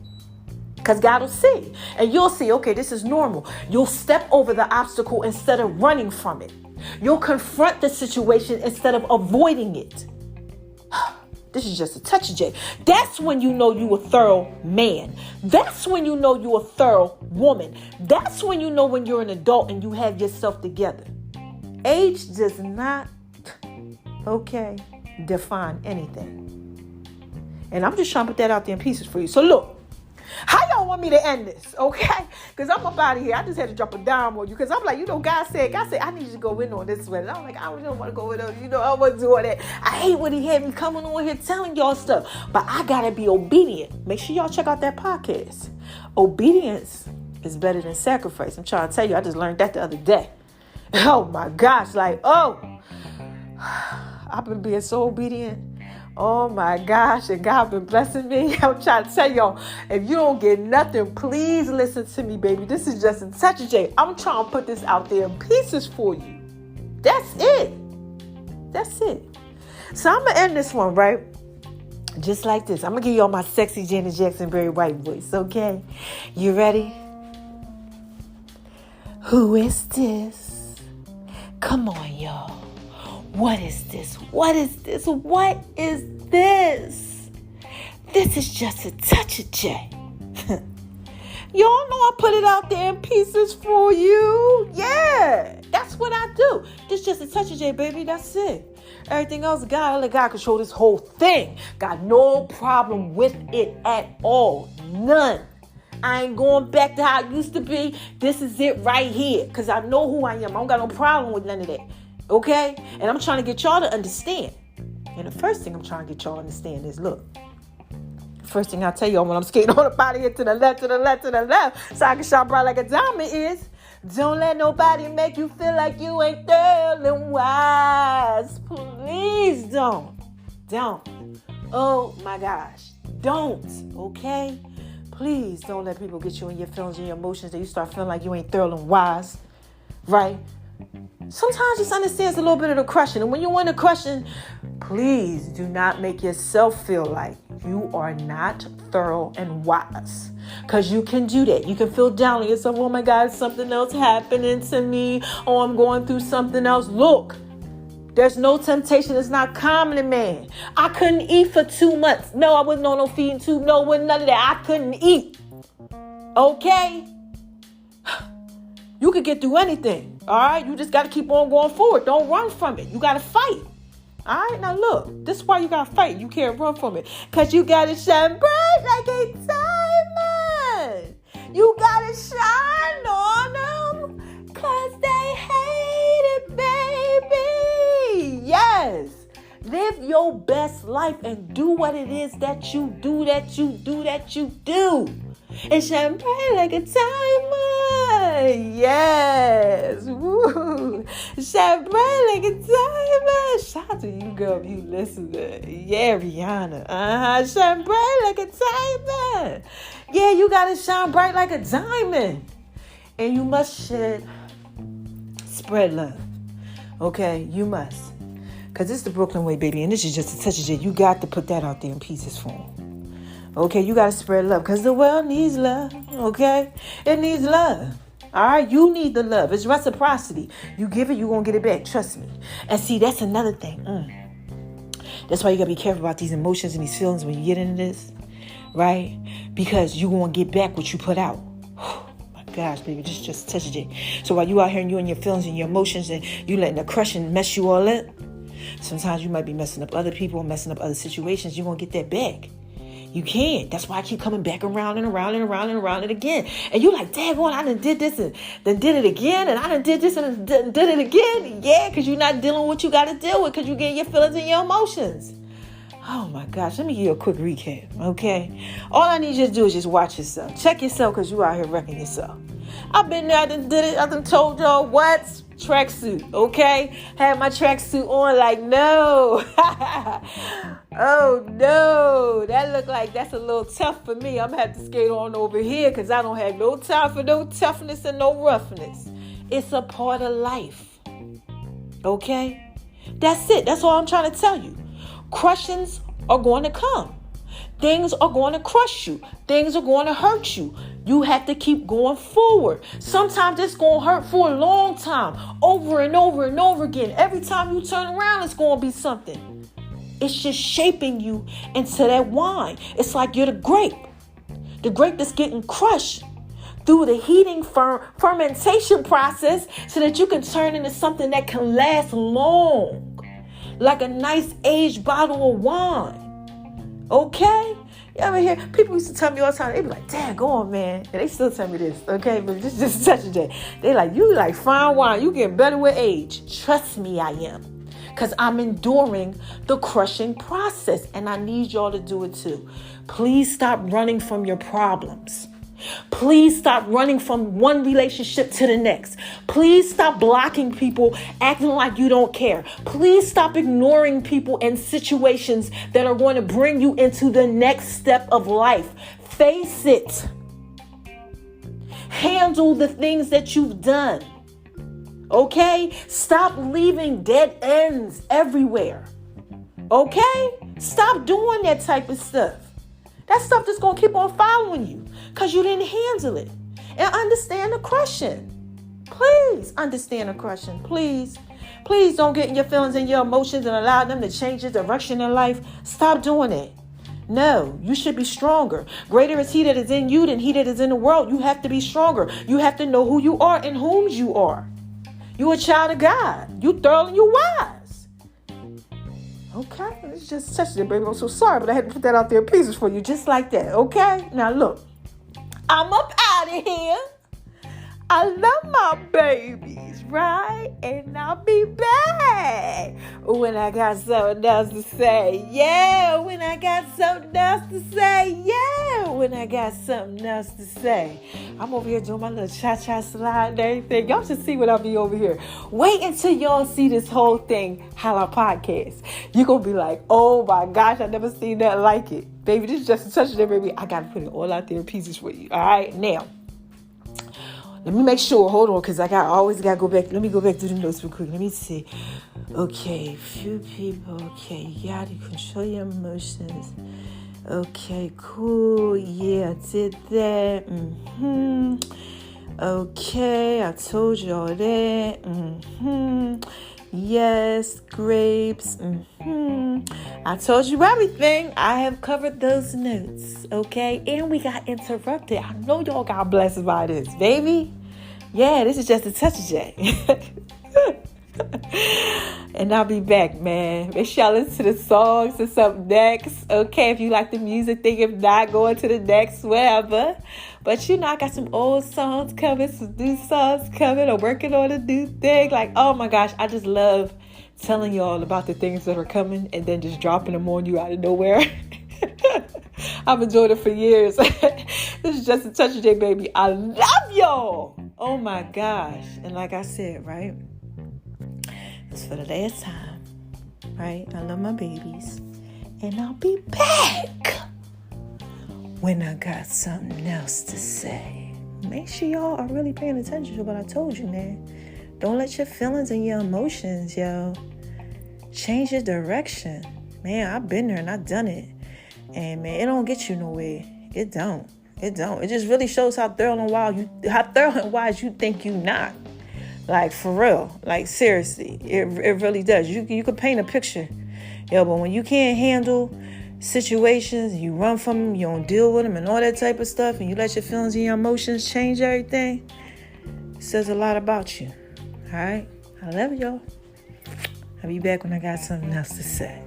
Because God will see. And you'll see, okay, this is normal. You'll step over the obstacle instead of running from it. You'll confront the situation instead of avoiding it. This is just a touch of J. That's when you know you a thorough man. That's when you know you a thorough woman. That's when you know when you're an adult and you have yourself together. Age does not, define anything. And I'm just trying to put that out there in pieces for you. So look, how y'all want me to end this, okay? Because I'm up out of here. I just had to drop a dime on you. Because I'm like, God said, I need you to go in on this one. And I'm like, I don't want to go in on it. I want to do all that. I hate when he had me coming on here telling y'all stuff. But I got to be obedient. Make sure y'all check out that podcast. Obedience is better than sacrifice. I'm trying to tell you, I just learned that the other day. Oh my gosh, I've been being so obedient. Oh my gosh, and God been blessing me. I'm trying to tell y'all, if you don't get nothing, please listen to me, baby. This is just a touch of J. I'm trying to put this out there in pieces for you. That's it. So I'm going to end this one, right? Just like this. I'm going to give y'all my sexy Janet Jackson Berry White voice, okay? You ready? Who is this? Come on, y'all. What is this? This is just a touch of J. Y'all know I put it out there in pieces for you. Yeah, that's what I do. This is just a touch of J, baby. That's it. Everything else, God, let God control this whole thing. Got no problem with it at all. None. I ain't going back to how it used to be. This is it right here. Because I know who I am. I don't got no problem with none of that. Okay? And I'm trying to get y'all to understand. And the first thing I'm trying to get y'all to understand is, look. First thing I tell y'all when I'm skating on up out of here to the left, so I can shine bright like a diamond is, don't let nobody make you feel like you ain't thorough wise. Please don't. Oh my gosh. Don't. Okay? Please don't let people get you in your feelings and your emotions that you start feeling like you ain't thorough and wise. Right? Sometimes just understand it's a little bit of the crushing. And when you want the crushing, please do not make yourself feel like you are not thorough and wise. Because you can do that. You can feel down on yourself. Oh my God, something else happening to me. Oh, I'm going through something else. Look. There's no temptation that's not common to man. I couldn't eat for 2 months. No, I wasn't on no feeding tube. No, wasn't none of that. I couldn't eat. Okay? You could get through anything. All right? You just got to keep on going forward. Don't run from it. You got to fight. All right? Now look. This is why you got to fight. You can't run from it. Because you got to shine bright like a diamond. You got to shine on them. Because they hate it, baby. Yes. Live your best life and do what it is that you do. And shine bright like a diamond. Yes. Woo. Shine bright like a diamond. Shout out to you, girl, if you listen to it. Yeah, Rihanna. Shine bright like a diamond. Yeah, you got to shine bright like a diamond. And you must spread love. Okay? You must. Because it's the Brooklyn way, baby. And this is just a touch of it. You got to put that out there in pieces for them. Okay? You got to spread love. Because the world needs love. Okay? It needs love. All right? You need the love. It's reciprocity. You give it, you're going to get it back. Trust me. And see, that's another thing. That's why you got to be careful about these emotions and these feelings when you get into this. Right? Because you're going to get back what you put out. Gosh, baby, this is just a touch of it. So while you out here and you and your feelings and your emotions and you letting the crushing mess you all up, sometimes you might be messing up other people, messing up other situations. You're going to get that back. You can't. That's why I keep coming back around and around and around and around it again. And you're like, daggone, I done did this and then did it again. And I done did this and did it again. Yeah, because you're not dealing with what you got to deal with because you're getting your feelings and your emotions. Oh my gosh, let me give you a quick recap, okay? All I need you to do is just watch yourself. Check yourself because you out here wrecking yourself. I've been there, I done did it, I done told y'all what? Tracksuit, okay? Had my tracksuit on like, no. Oh no, that look like that's a little tough for me. I'm gonna have to skate on over here because I don't have no time for no toughness and no roughness. It's a part of life, okay? That's it, that's all I'm trying to tell you. Crushings are going to come. Things are going to crush you. Things are going to hurt you. You have to keep going forward. Sometimes it's going to hurt for a long time, over and over and over again. Every time you turn around, it's going to be something. It's just shaping you into that wine. It's like you're the grape that's getting crushed through the heating fermentation process so that you can turn into something that can last long. Like a nice aged bottle of wine. Okay? You ever hear? People used to tell me all the time, they be like, dang, go on, man. And they still tell me this, okay? But just touch a day. They like, you like fine wine. You get better with age. Trust me, I am. Because I'm enduring the crushing process. And I need y'all to do it too. Please stop running from your problems. Please stop running from one relationship to the next. Please stop blocking people, acting like you don't care. Please stop ignoring people and situations that are going to bring you into the next step of life. Face it. Handle the things that you've done. Okay? Stop leaving dead ends everywhere. Okay? Stop doing that type of stuff. That stuff that's going to keep on following you because you didn't handle it. And understand the crushing. Please understand the crushing. Please. Please don't get in your feelings and your emotions and allow them to change your direction in life. Stop doing it. No, you should be stronger. Greater is he that is in you than he that is in the world. You have to be stronger. You have to know who you are and whom you are. You're a child of God. You thorough and you wise. Okay, it's just touched it, baby. I'm so sorry, but I had to put that out there in pieces for you, just like that. Okay, now look, I'm up out of here. I love my babies, right? And I'll be back when I got something else to say. Yeah, when I got something else to say. Yeah, when I got something else to say. I'm over here doing my little cha-cha slide and everything. Y'all should see what I'll be over here. Wait until y'all see this whole thing, Holla Podcast. You're going to be like, oh my gosh, I never seen that like it. Baby, this is just a touch of it, baby. I got to put it all out there in pieces for you. All right, now. Let me make sure. Hold on, because I always got to go back. Let me go back to the notes real quick. Let me see. Okay, few people. Okay, you got to control your emotions. Okay, cool. Yeah, I did that. Okay, I told you all that. Yes, grapes. I told you everything. I have covered those notes. Okay, and we got interrupted. I know y'all got blessed by this, baby. Yeah, this is just a touch of J. And I'll be back, man. Make sure y'all listen to the songs and something next. Okay, if you like the music thing, if not, go into the next, whatever. But you know, I got some old songs coming, some new songs coming. I'm working on a new thing. Like, oh my gosh, I just love telling y'all about the things that are coming and then just dropping them on you out of nowhere. I've been doing it for years. This is just a touch of J, baby. I love y'all. Oh my gosh. And like I said, right? It's for the last time, right? I love my babies. And I'll be back when I got something else to say. Make sure y'all are really paying attention to what I told you, man. Don't let your feelings and your emotions, change your direction. Man, I've been there and I've done it. And man, it don't get you nowhere. It don't. It just really shows how thorough and wise you think you not. Like, for real. Like, seriously. It really does. You can paint a picture. But when you can't handle situations, you run from them, you don't deal with them and all that type of stuff, and you let your feelings and your emotions change everything, it says a lot about you. All right? I love y'all. I'll be back when I got something else to say.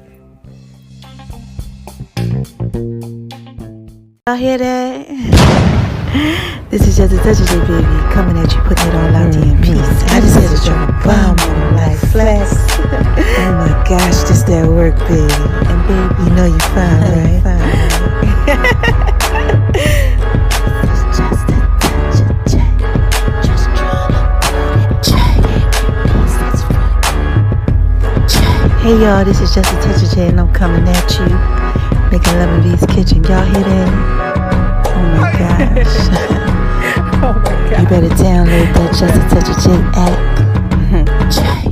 hear that? This is just a touch of it, baby. Coming at you, putting it all out there in peace. I just had to drop a bomb on them like flex. Oh my gosh, this that work, baby. And baby, you know you fine, right? Hey y'all, this is just a touch of J, and I'm coming at you, making love in V's kitchen. Y'all hear that? Oh my gosh. Oh my God. You better download that Just a Touch of J app. J.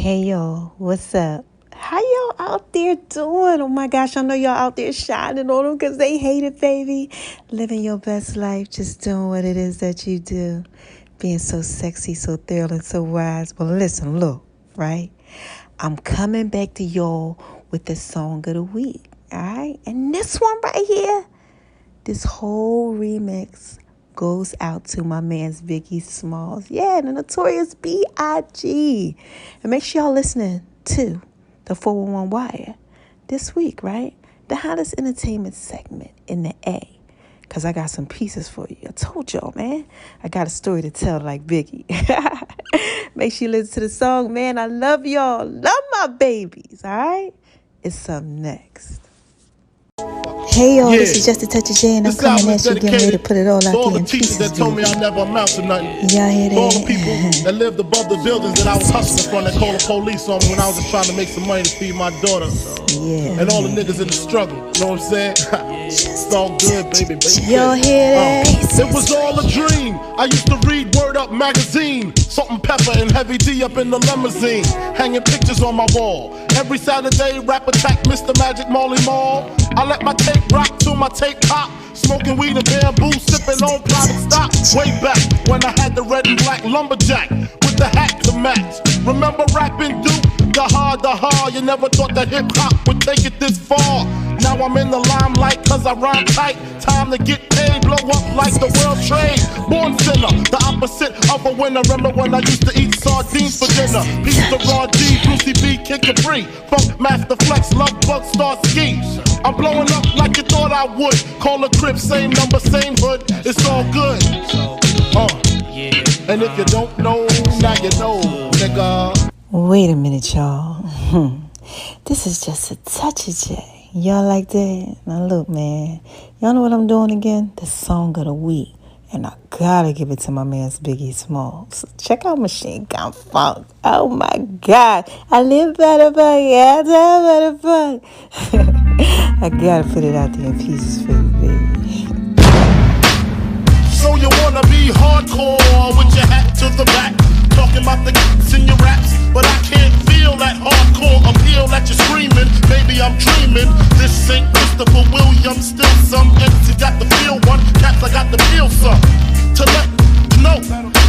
Hey y'all, what's up? How y'all out there doing? Oh my gosh, I know y'all out there shining on them because they hate it, baby. Living your best life, just doing what it is that you do. Being so sexy, so thrilling, so wise. Well, listen, look, right? I'm coming back to y'all with the song of the week, all right? And this one right here, this whole remix goes out to my man's Biggie Smalls. Yeah, the Notorious B.I.G. And make sure y'all listening to the 411 Wire this week, right? The hottest entertainment segment in the A. Because I got some pieces for you. I told y'all, man. I got a story to tell like Biggie. Make sure you listen to the song, man. I love y'all. Love my babies, all right? It's up next. Hey, y'all, this is Just a Touch of J, and I'm coming at you getting ready to put it all out there in pieces, that told me I never amount to nothing. Y'all hear that? All the people that lived above the buildings that I was hustling from that called the police on me when I was just trying to make some money to feed my daughter. Yeah. And all the niggas in the struggle, you know what I'm saying? It's all good, baby. Y'all hear that? It was all a dream. I used to read Word Up magazine, Salt and Pepper and Heavy D up in the limousine, hanging pictures on my wall. Every Saturday, rap attack Mr. Magic Molly Mall. I let my tape rock till my tape pop. Smoking weed and bamboo, sipping on private stock. Way back when I had the red and black lumberjack with the hat to match. Remember rapping Duke? The hard. You never thought that hip hop would take it this far. Now I'm in the limelight cause I rhyme tight. Time to get paid, blow up like the world trade. Born sinner, the opposite of a winner. Remember when I used to eat sardines for dinner? Peace to Raw D, Brucey B, Kid Capri, Funk Master Flex, Love Bug, Star Ski. I'm blowing up like you thought I would. Call a crib, same number, same hood. It's all good. And if you don't know, now you know, nigga. Wait a minute, y'all. This is Just a Touch of J. Y'all like that? Now look, man. Y'all know what I'm doing again? The song of the week. And I gotta give it to my man's Biggie Smalls. Check out Machine Gun Funk. Oh my God. I live by the funk. Yeah, I live by the funk. I gotta put it out there in pieces for you, baby. So you wanna be hardcore with your hat to the back, talking about the g***s in your raps, but I can't feel that hardcore appeal that you're screaming. Maybe I'm dreaming. This ain't Christopher Williams, still some MC got the feel one, cats I got the feel some. To let you know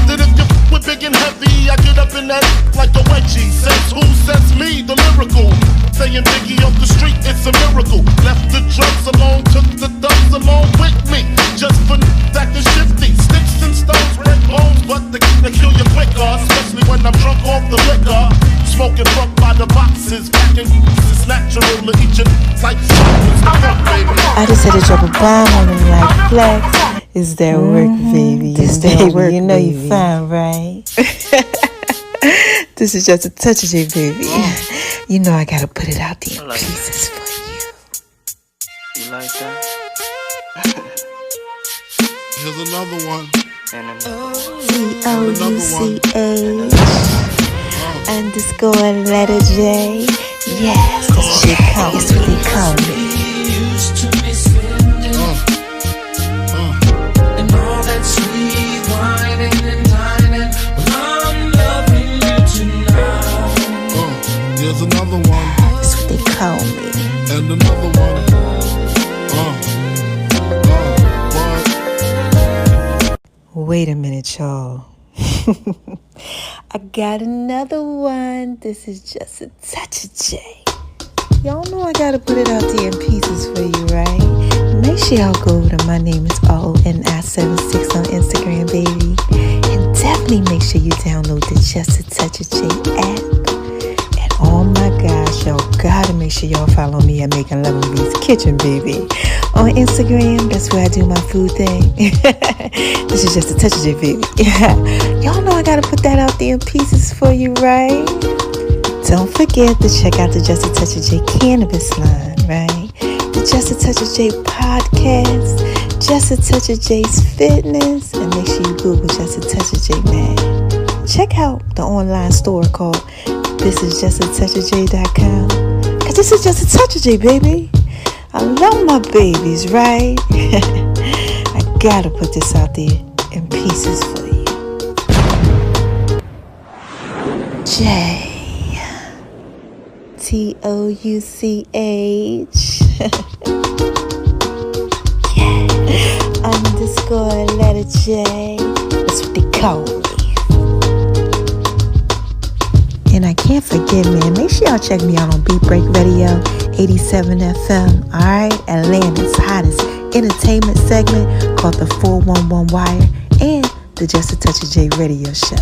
that if you with big and heavy, I get up in that like a wedgie. Says who? Says me, the lyrical. Saying Biggie off the street, it's a miracle. Left the drugs alone, took the thugs along with me. Just for acting shifty, sticks and stones break bones, but they kill you quicker, especially when I'm drunk off the liquor. Smoking fuck by the boxes, packing it's natural to eat your like I just had to drop a bomb on them like flex. Is that work, baby? Is that work, you know baby? you fine, right? This is Just a Touch of J, baby. You know I gotta put it out there in pieces for you. You like that? Here's another one. COUCH letter J. Yes, that's what they call me. That's what they call me. And all that sweet whining and dining, I'm loving you tonight. Here's another one. That's what they call me. And another one. Wait a minute, y'all. I got another one. This is Just a Touch of J. Y'all know I gotta put it out there in pieces for you, right? Make sure y'all go over to My Name is ONI76 on Instagram, baby. And definitely make sure you download the Just a Touch of J app. And oh my gosh, y'all gotta make sure y'all follow me at Making Love Kitchen, baby. On Instagram, that's where I do my food thing. This is Just a Touch of J, baby. Y'all know I gotta put that out there in pieces for you, right? Don't forget to check out the Just a Touch of J cannabis line, right? The Just a Touch of J podcast, Just a Touch of J's fitness, and make sure you Google Just a Touch of J, man. Check out the online store called thisisjustatouchofj.com, because this is Just a Touch of J, baby. I love my babies, right? I gotta put this out there in pieces for you. J. TOUCH. Yeah. Underscore letter J. That's what they call me. And I can't forget, man, make sure y'all check me out on Beat Break Radio 87 FM. Alright, Atlanta's hottest entertainment segment called the 411 Wire and the Just a Touch of J radio show.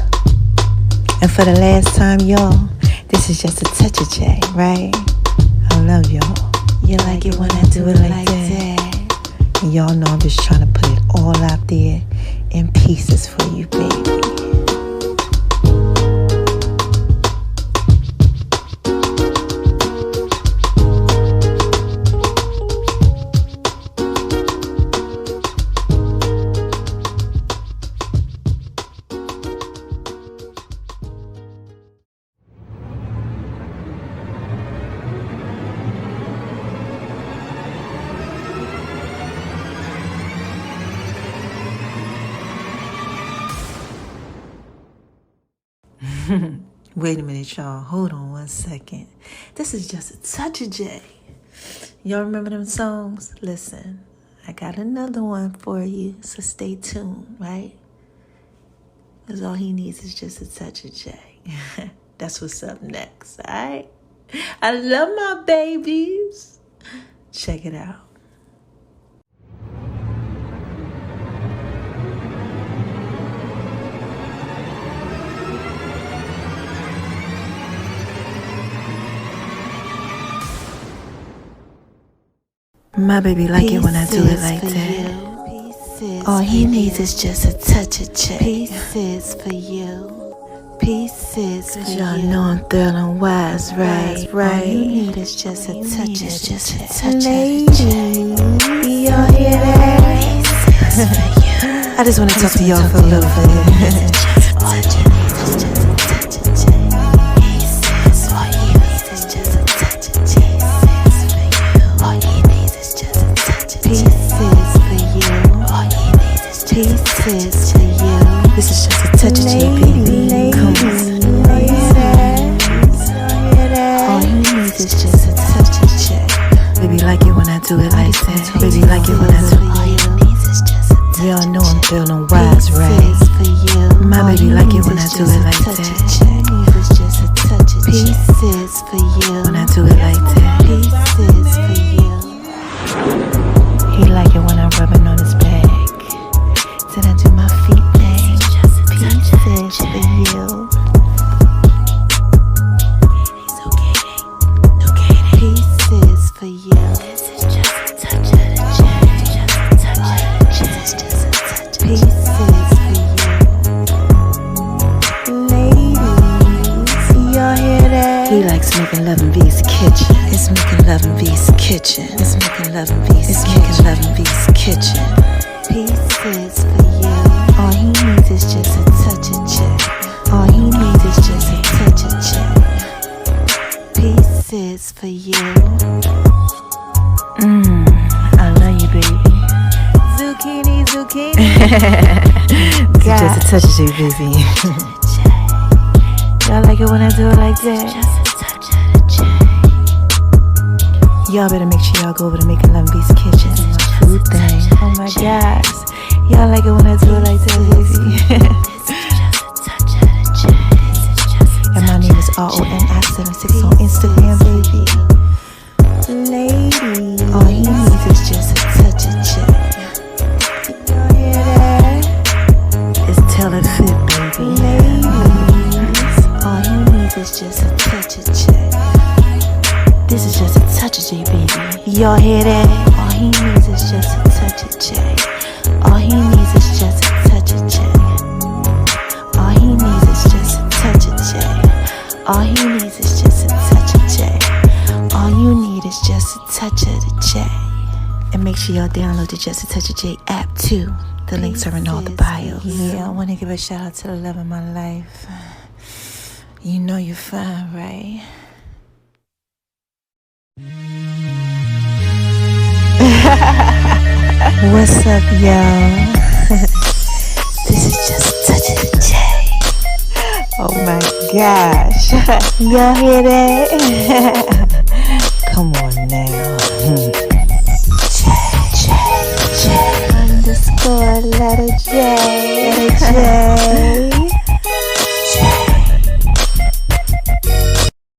And for the last time, y'all, this is Just a Touch of J, right? I love y'all. You like it when I do it like that. And y'all know I'm just trying to put it all out there in pieces for you, baby. Wait a minute, y'all. Hold on one second. This is Just a Touch of J. Y'all remember them songs? Listen, I got another one for you, so stay tuned, right? Because all he needs is just a touch of J. That's what's up next, all right? I love my babies. Check it out. My baby like it when I do it like that. All he needs is just a touch of J. Pieces for you. Pieces for you. Y'all know I'm thrilling wise, right? All you need is just a touch of J. Ladies, y'all hear that? I just want to talk to y'all for a little bit. Pieces for you. This is just a touch of J, baby. Come on. All you need is just a touch of J. Baby, like it when I do it like that. Baby, like it when I do it. Y'all know I'm feeling wise, right? My baby, like it when I do it like that. Pieces for you. When I do it like that. Pieces for you. He like it when I'm rubbing on his back. Then I do my feet thing. Pieces for you. Pieces for you. This is just a touch of the J. Pieces for you. Ladies, y'all hear that? He likes making love in V's kitchen. It's making love in V's kitchen. It's making love in V's kitchen. It's making love in V's kitchen. Pieces for you. All he needs is just a touch of J. All he needs is just a touch of J. Pieces for you. I love you, baby. Zucchini, zucchini. This is just a touch of J, baby. Y'all like it when I do it like that? Just a touch of J. Y'all better make sure y'all go over to Making Love in V's Kitchen. Food thing. Oh my gosh. Y'all like it when I do it like that, baby. And my name is RONI76 on Instagram, baby. Ladies, all he needs is just a touch of J. Y'all hear that? It's tell it fit, baby. Ladies, all he needs is just a touch of J. This is just a touch of J, baby. Y'all hear that? All he needs is just a touch of J. All he needs is just a touch of J. All he needs is just a touch of J. All he needs is just a touch of J. All you need is just a touch of the J. And make sure y'all download the Just a Touch of J app too. The links are in all the bios. Yeah, I want to give a shout out to the love of my life. You know you're fine, right? What's up, y'all? This is just a touch of the J. Oh my gosh. Y'all hear that? Come on now. J. Underscore letter J. Letter J.